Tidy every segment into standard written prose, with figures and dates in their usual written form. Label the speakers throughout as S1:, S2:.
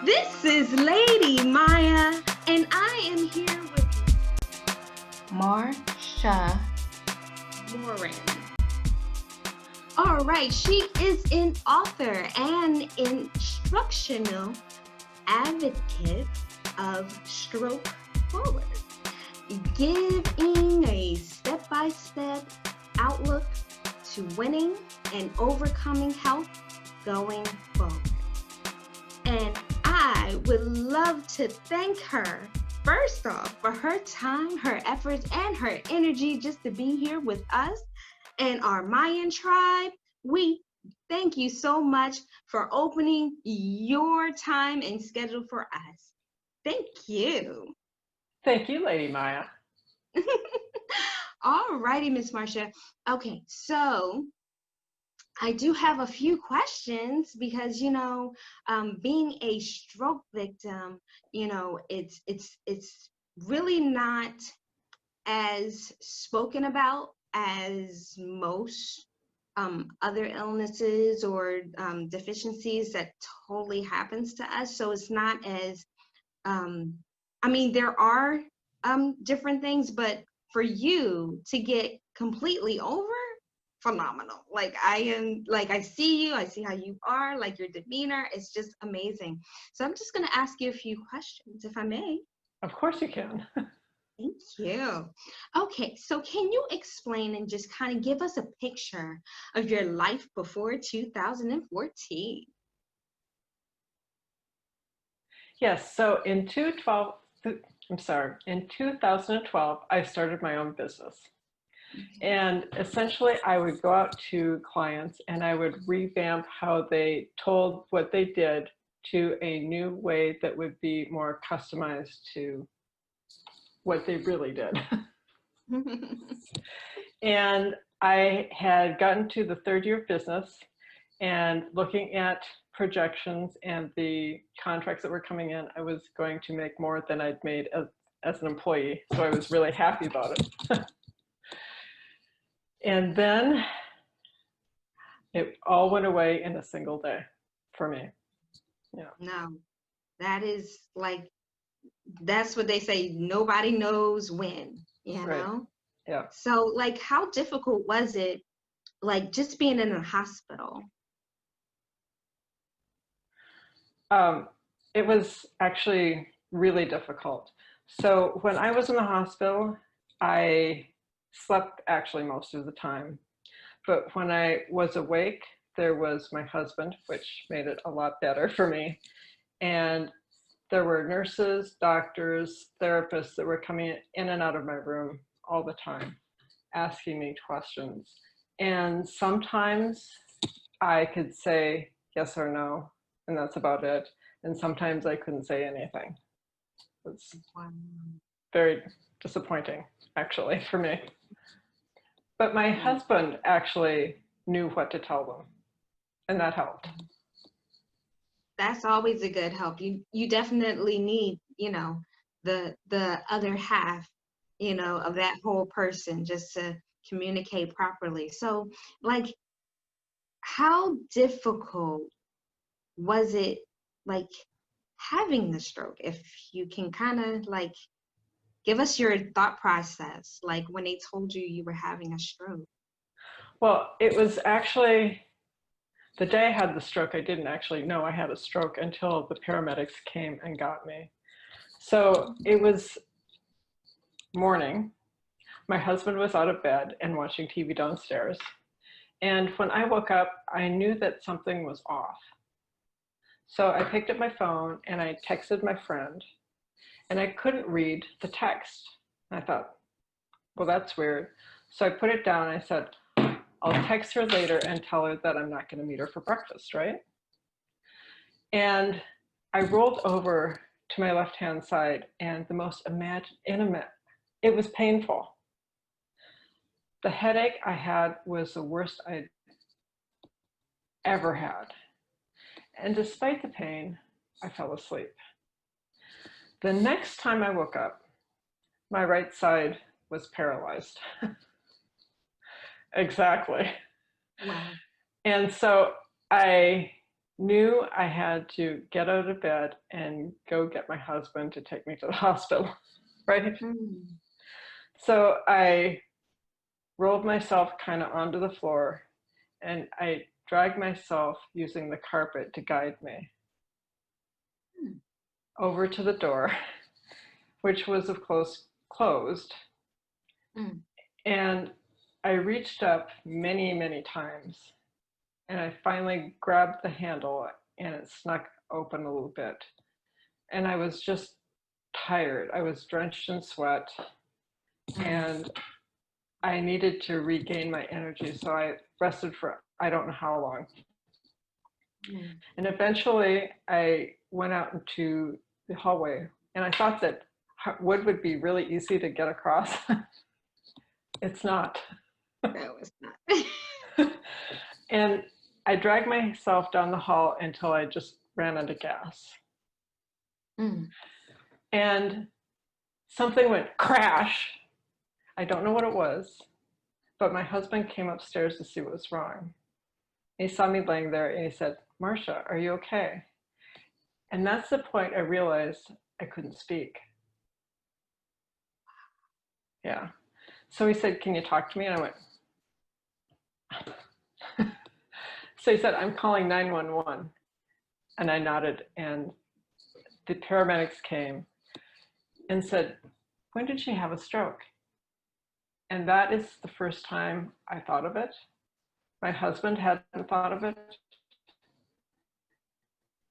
S1: This is Lady Myya, and I am here with
S2: Marcia
S1: Moran. All right, she is an author and instructional advocate of Stroke Forward, giving a step-by-step outlook to winning and overcoming health going forward. And I would love to thank her, first off, for her time, her efforts, and her energy just to be here with us and our Mayan tribe. We thank you so much for opening your time and schedule for us. Thank you.
S3: Thank you, Lady Myya.
S1: All righty, Miss Marcia. Okay, so I do have a few questions because, being a stroke victim, it's really not as spoken about as most other illnesses or deficiencies that totally happens to us. So it's not as, there are different things, but for you to get completely over, phenomenal. I see you, I see how you are, like your demeanor, it's just amazing. So I'm just going to ask you a few questions, if I may.
S3: Of course you can.
S1: Thank you. Okay, so can you explain and just kind of give us a picture of your life before 2014?
S3: Yes, so in 2012, I started my own business. And essentially, I would go out to clients and I would revamp how they told what they did to a new way that would be more customized to what they really did. And I had gotten to the third year of business and looking at projections and the contracts that were coming in, I was going to make more than I'd made as an employee. So I was really happy about it. And then it all went away in a single day for me. Yeah.
S1: No, that is that's what they say, nobody knows when,
S3: Right.
S1: know?
S3: Yeah.
S1: So how difficult was it, just being in a hospital?
S3: It was actually really difficult. So when I was in the hospital, I slept actually most of the time. But when I was awake, there was my husband, which made it a lot better for me. And there were nurses, doctors, therapists that were coming in and out of my room all the time, asking me questions. And sometimes I could say yes or no, and that's about it. And sometimes I couldn't say anything. It was very disappointing, actually, for me. But my husband actually knew what to tell them, and that helped.
S1: That's always a good help. You definitely need, the other half, of that whole person just to communicate properly. So how difficult was it having the stroke? If you can kind of give us your thought process, when they told you you were having a stroke.
S3: Well, it was actually the day I had the stroke, I didn't actually know I had a stroke until the paramedics came and got me. So it was morning. My husband was out of bed and watching TV downstairs. And when I woke up, I knew that something was off. So I picked up my phone and I texted my friend, and I couldn't read the text. I thought, well, that's weird. So I put it down and I said, I'll text her later and tell her that I'm not going to meet her for breakfast, right? And I rolled over to my left-hand side, and the most intimate, it was painful. The headache I had was the worst I'd ever had. And despite the pain, I fell asleep. The next time I woke up, my right side was paralyzed. Exactly.
S1: Wow.
S3: And so I knew I had to get out of bed and go get my husband to take me to the hospital, right?
S1: Mm.
S3: So I rolled myself kind of onto the floor and I dragged myself using the carpet to guide me
S1: Mm.
S3: over to the door, which was of course closed.
S1: Mm.
S3: And I reached up many, many times and I finally grabbed the handle and it snuck open a little bit. And I was just tired. I was drenched in sweat and I needed to regain my energy. So I rested for I don't know how long.
S1: Mm.
S3: And eventually I went out into the hallway and I thought that wood would be really easy to get across. It's not.
S1: That was not.
S3: And I dragged myself down the hall until I just ran out of gas.
S1: Mm.
S3: And something went crash. I don't know what it was, but my husband came upstairs to see what was wrong. He saw me laying there and he said, "Marcia, are you okay?" And that's the point I realized I couldn't speak. Yeah. So he said, "Can you talk to me?" And I went, so he said, "I'm calling 911." And I nodded and the paramedics came and said, "When did she have a stroke?" And that is the first time I thought of it. My husband hadn't thought of it.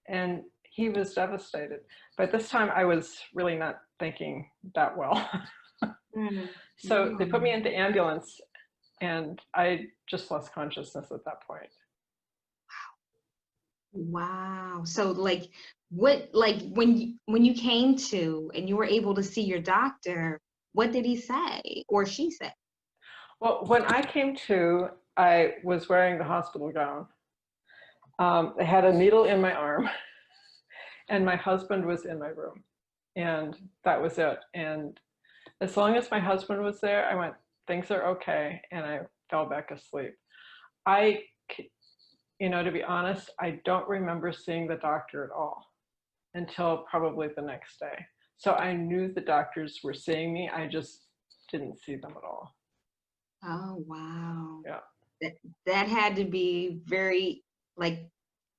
S3: And he was devastated. But this time I was really not thinking that well.
S1: Mm.
S3: So they put me
S1: Mm.
S3: into ambulance and I just lost consciousness at that point.
S1: Wow. So like what like when you came to and you were able to see your doctor, what did he say or she say?
S3: Well, when I came to, I was wearing the hospital gown. I had a needle in my arm and my husband was in my room. And that was it. And as long as my husband was there, I went, things are okay. And I fell back asleep. I, to be honest, I don't remember seeing the doctor at all until probably the next day. So I knew the doctors were seeing me. I just didn't see them at all.
S1: Oh, wow.
S3: Yeah.
S1: That had to be very like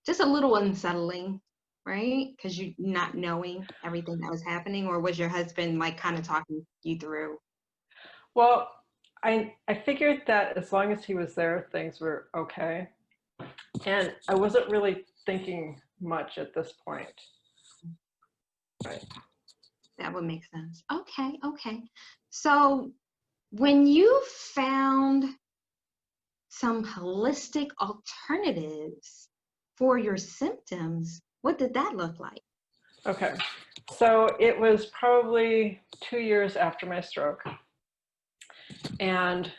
S1: just a little unsettling, right? Because you not knowing everything that was happening, or was your husband like kind of talking you through?
S3: Well, I figured that as long as he was there, things were okay. And I wasn't really thinking much at this point. Right.
S1: That would make sense. Okay, okay. So when you found some holistic alternatives for your symptoms, what did that look like?
S3: Okay. So it was probably 2 years after my stroke. And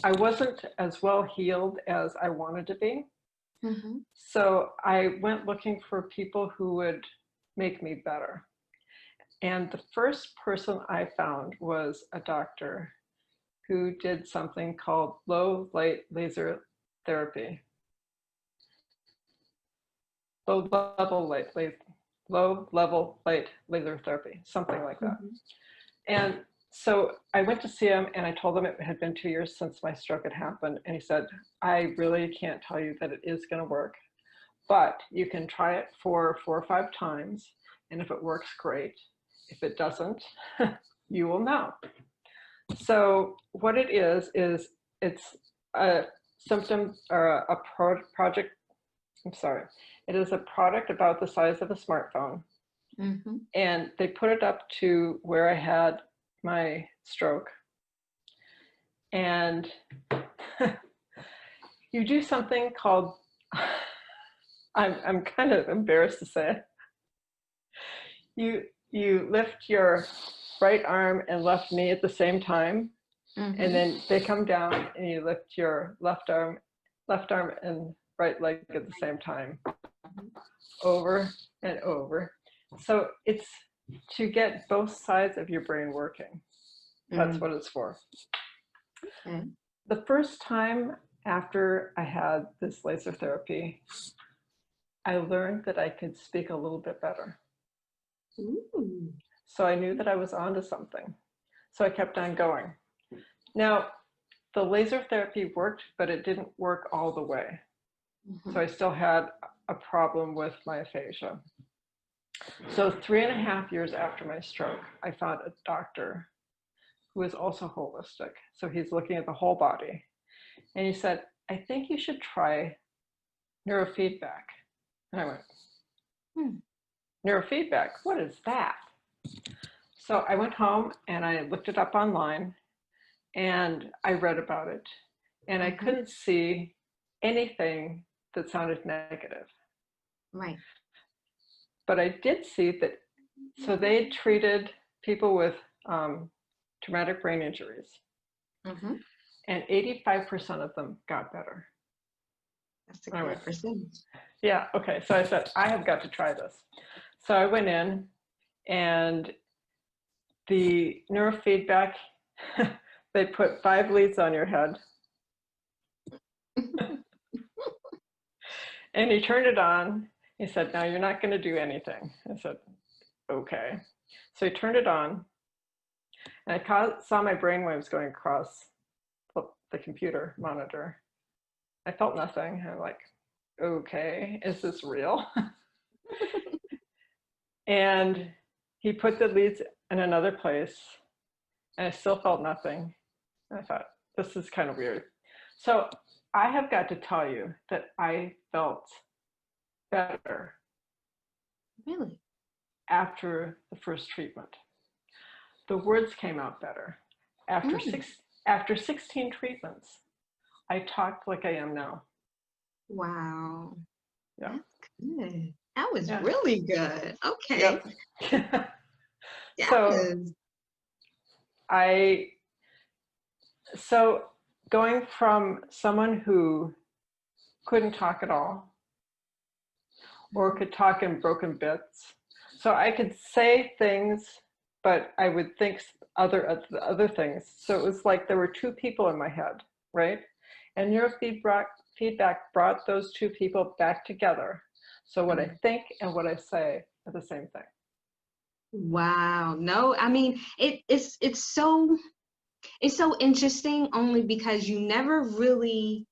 S3: I wasn't as well healed as I wanted to be.
S1: Mm-hmm.
S3: So I went looking for people who would make me better. And the first person I found was a doctor who did something called low light laser therapy. Low level light laser therapy, something like that.
S1: Mm-hmm.
S3: And so I went to see him and I told him it had been 2 years since my stroke had happened. And he said, "I really can't tell you that it is going to work, but you can try it for 4 or 5 times. And if it works, great. If it doesn't, you will know." So what it is it's a symptom or a project. I'm sorry. It is a product about the size of a smartphone.
S1: Mm-hmm.
S3: And they put it up to where I had my stroke. And you do something called, I'm kind of embarrassed to say it. You lift your right arm and left knee at the same time,
S1: Mm-hmm.
S3: and then they come down and you lift your left arm and right leg at the same time, over and over. So it's to get both sides of your brain working. That's what it's for.
S1: Okay.
S3: The first time after I had this laser therapy, I learned that I could speak a little bit better.
S1: Ooh.
S3: So I knew that I was onto something. So I kept on going. Now, the laser therapy worked, but it didn't work all the way.
S1: Mhm.
S3: So I still had a problem with my aphasia. So 3.5 years after my stroke, I found a doctor who is also holistic. So he's looking at the whole body. And he said, I think you should try neurofeedback. And I went, neurofeedback, what is that? So I went home and I looked it up online and I read about it. And I couldn't see anything that sounded negative.
S1: Right.
S3: But I did see that, so they treated people with traumatic brain injuries, and 85% of them got better.
S1: That's a good percentage.
S3: Yeah, okay. So I said, I have got to try this. So I went in, and the neurofeedback, they put 5 leads on your head. And he turned it on. He said, now you're not going to do anything. I said, okay. So he turned it on, and I saw my brainwaves going across the computer monitor. I felt nothing. I'm like, okay, is this real? And he put the leads in another place, and I still felt nothing. And I thought, this is kind of weird. So I have got to tell you that I felt better.
S1: Really?
S3: After the first treatment. The words came out better. After 16 treatments, I talked like I am now.
S1: Wow.
S3: Yeah.
S1: That's good. That was really good. Okay.
S3: Yep.
S1: Yes.
S3: So going from someone who couldn't talk at all or could talk in broken bits. So I could say things, but I would think other things. So it was like there were 2 people in my head, right? And neurofeedback brought those 2 people back together. So what I think and what I say are the same thing.
S1: Wow. No, I mean, it's so interesting only because you never really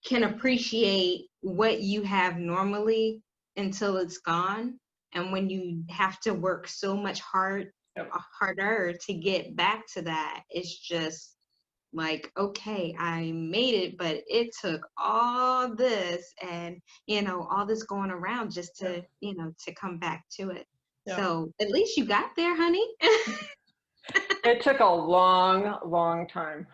S1: can appreciate what you have normally until it's gone. And when you have to work so much harder to get back to that, it's just like, okay, I made it, but it took all this and, all this going around just to, to come back to it.
S3: Yeah.
S1: So at least you got there, honey.
S3: It took a long, long time.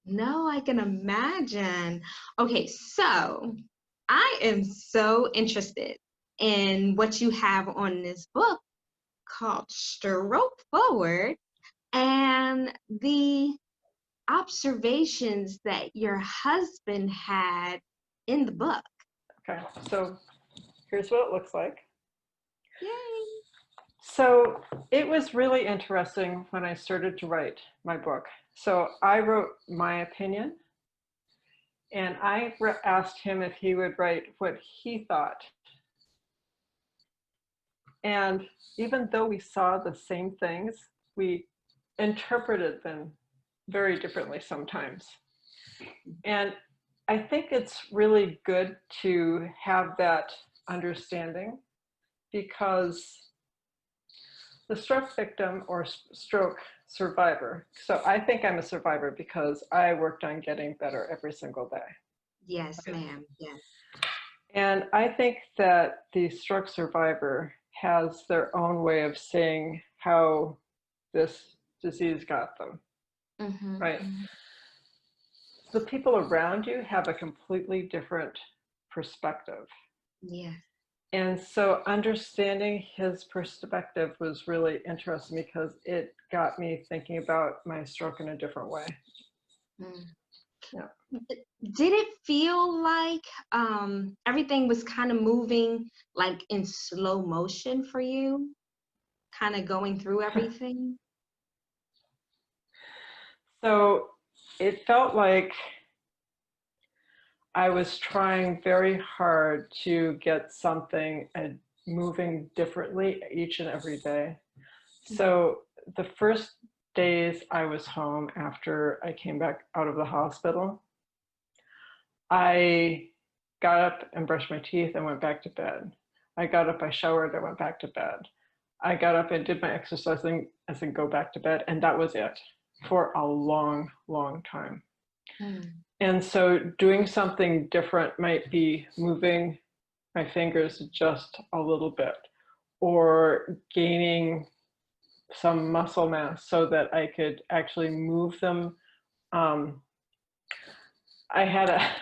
S1: No, I can imagine. Okay, so I am so interested in what you have on this book called Stroke Forward and the observations that your husband had in the book.
S3: Okay, so here's what it looks like.
S1: Yay.
S3: So it was really interesting when I started to write my book. So I wrote my opinion, and I asked him if he would write what he thought. And even though we saw the same things, we interpreted them very differently sometimes. And I think it's really good to have that understanding, because the stroke victim or stroke survivor. So I think I'm a survivor because I worked on getting better every single day.
S1: Yes, ma'am. Yes.
S3: And I think that the stroke survivor has their own way of saying how this disease got them, right? The people around you have a completely different perspective.
S1: Yeah.
S3: And so understanding his perspective was really interesting because it got me thinking about my stroke in a different way. Yeah.
S1: Did it feel like everything was kind of moving like in slow motion for you? Kind of going through everything?
S3: So it felt like I was trying very hard to get something moving differently each and every day. So the first days I was home after I came back out of the hospital, I got up and brushed my teeth and went back to bed. I got up, I showered, I went back to bed. I got up and did my exercising and then go back to bed, and that was it for a long, long time. And so doing something different might be moving my fingers just a little bit, or gaining some muscle mass so that I could actually move them. I had a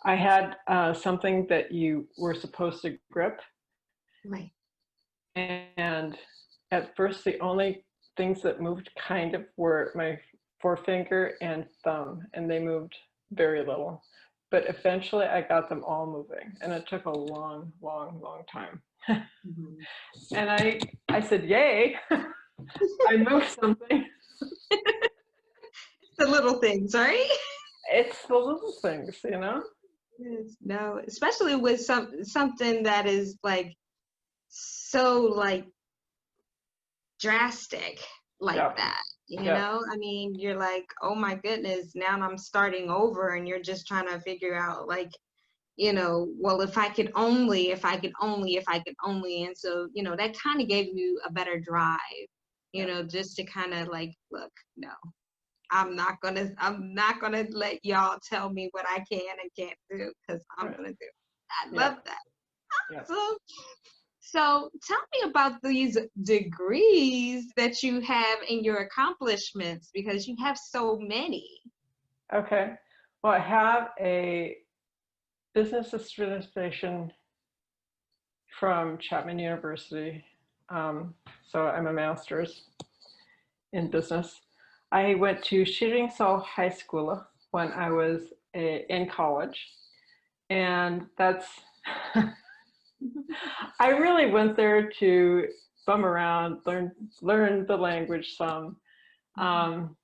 S3: I had something that you were supposed to grip.
S1: Right.
S3: And at first, the only things that moved kind of were my forefinger and thumb, and they moved very little. But eventually, I got them all moving, and it took a long, long, long time. And I said, "Yay! I moved something."
S1: The little things, right?
S3: It's the little things, you know.
S1: No, especially with something that is like so like drastic like
S3: Yeah.
S1: that, you
S3: Yeah.
S1: know? I mean, you're like, oh my goodness, now I'm starting over, and you're just trying to figure out like, you know, well, if I could only, if I could only, if I could only. And so, you know, that kind of gave you a better drive, you know, just to kind of like, look, no, I'm not gonna let y'all tell me what I can and can't do, because I'm
S3: Right.
S1: gonna do it. I
S3: Yeah.
S1: love that.
S3: Yeah.
S1: So tell me about these degrees that you have in your accomplishments, because you have so many.
S3: Okay. Well, I have a business administration from Chapman University. So I'm a master's in business. I went to Shiringso High School when I was in college, and that's I really went there to bum around, learn the language some, and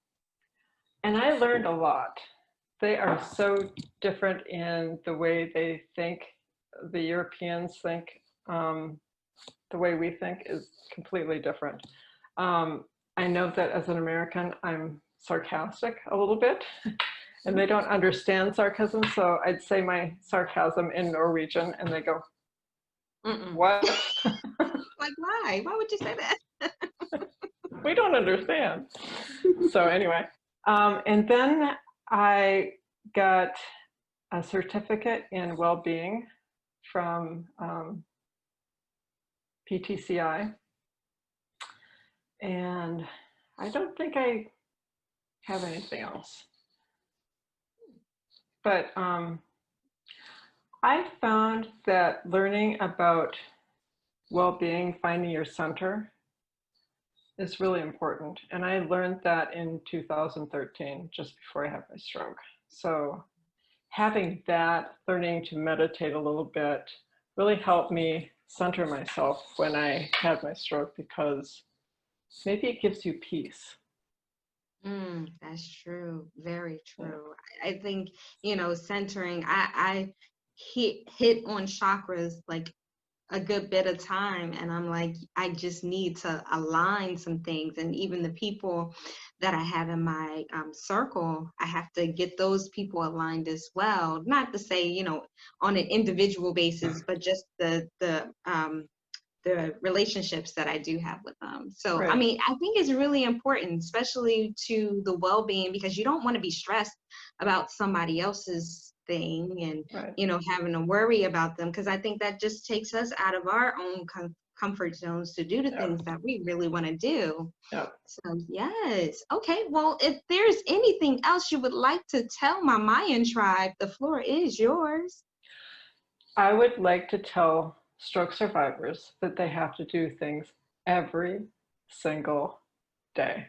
S3: I learned a lot. They are so different in the way they think. The Europeans think. The way we think is completely different. I know that as an American, I'm sarcastic a little bit, and they don't understand sarcasm. So I'd say my sarcasm in Norwegian, and they go, "What?"
S1: Like, why? Why would you say that?
S3: We don't understand. So anyway, and then I got a certificate in well-being from PTCI, and I don't think I have anything else. But I found that learning about well-being, finding your center, is really important. And I learned that in 2013, just before I had my stroke. So having that, learning to meditate a little bit, really helped me center myself when I had my stroke, because maybe it gives you peace.
S1: That's true. Very true. I think, you know, centering, I hit on chakras like a good bit of time, and I'm like, I just need to align some things. And even the people that I have in my circle, I have to get those people aligned as well. Not to say, you know, on an individual basis, but just the relationships that I do have with them. So, I
S3: Right.
S1: mean, I think it's really important, especially to the well-being, because you don't want to be stressed about somebody else's thing and,
S3: Right.
S1: you know, having to worry about them, because I think that just takes us out of our own comfort zones to do the things that we really want to do.
S3: Yeah.
S1: So, yes. Okay. Well, if there's anything else you would like to tell my Mayan tribe, the floor is yours.
S3: I would like to tell stroke survivors that they have to do things every single day.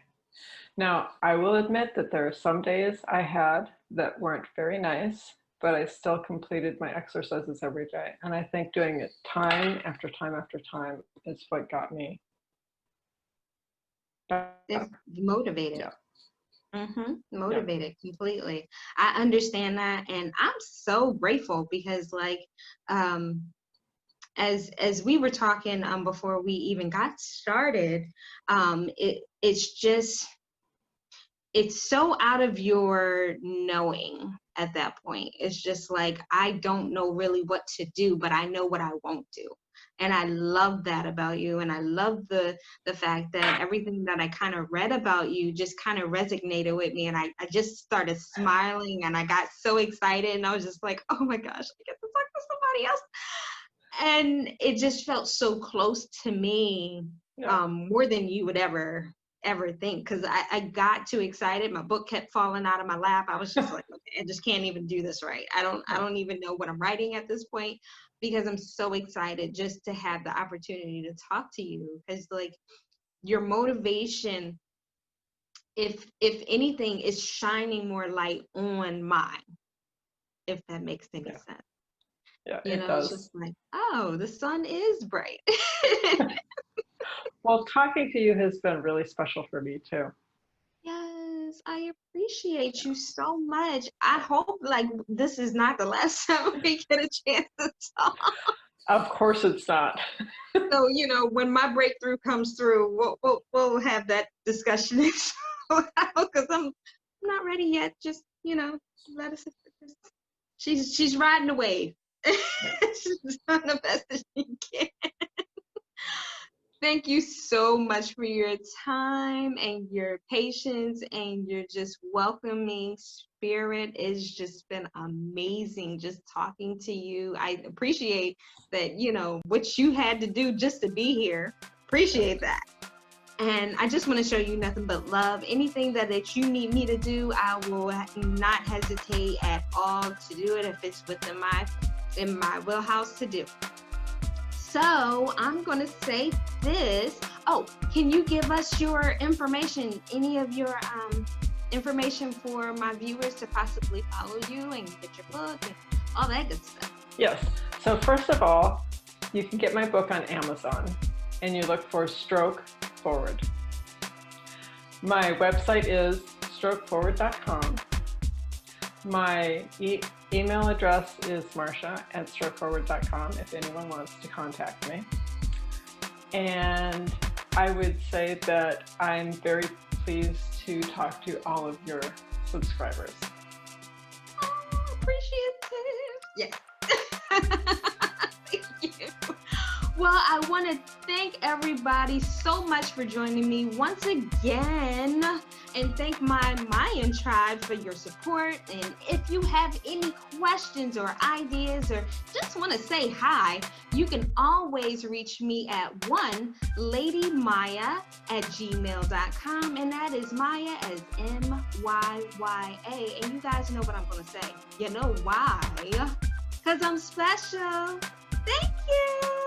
S3: Now, I will admit that there are some days I had that weren't very nice, but I still completed my exercises every day. And I think doing it time after time after time is what got me back.
S1: It's motivated.
S3: Yeah.
S1: Motivated completely. I understand that, and I'm so grateful because, like, um, as we were talking before we even got started, it's so out of your knowing at that point. It's just like, I don't know really what to do, but I know what I won't do. And I love that about you. And I love the fact that everything that I kind of read about you just kind of resonated with me. And I just started smiling and I got so excited and I was just like, oh my gosh, I get to talk to somebody else. And it just felt so close to me,
S3: Yeah.
S1: more than you would ever think, because I got too excited. My book kept falling out of my lap. I was just like, okay, I just can't even do this right. I don't even know what I'm writing at this point, because I'm so excited just to have the opportunity to talk to you, because like your motivation, if anything, is shining more light on mine, if that makes any sense.
S3: Yeah,
S1: You
S3: it
S1: know, it's
S3: does.
S1: just like, oh, the sun is bright.
S3: Well, talking to you has been really special for me too.
S1: Yes, I appreciate you so much. I hope like this is not the last time we get a chance to talk.
S3: Of course it's not.
S1: So, you know, when my breakthrough comes through, we'll have that discussion because I'm not ready yet. Just, you know, let us. She's riding the wave. She's doing the best that she can. Thank you so much for your time and your patience and your just welcoming spirit. It's just been amazing just talking to you. I appreciate that, you know, what you had to do just to be here. Appreciate that. And I just want to show you nothing but love. Anything that you need me to do, I will not hesitate at all to do it if it's within my wheelhouse to do. So I'm going to say this. Oh, can you give us your information, any of your information for my viewers to possibly follow you and get your book and all that good stuff?
S3: Yes. So first of all, you can get my book on Amazon and you look for Stroke Forward. My website is strokeforward.com. My email address is marcia@strokeforward.com if anyone wants to contact me. And I would say that I'm very pleased to talk to all of your subscribers.
S1: Oh, appreciative. Yes. Thank you. Well, I want to thank everybody so much for joining me once again, and thank my Mayan tribe for your support. And if you have any questions or ideas or just want to say hi, you can always reach me at ladymyya@gmail.com, and that is Myya as Myya. And you guys know what I'm going to say. You know why? Because I'm special. Thank you.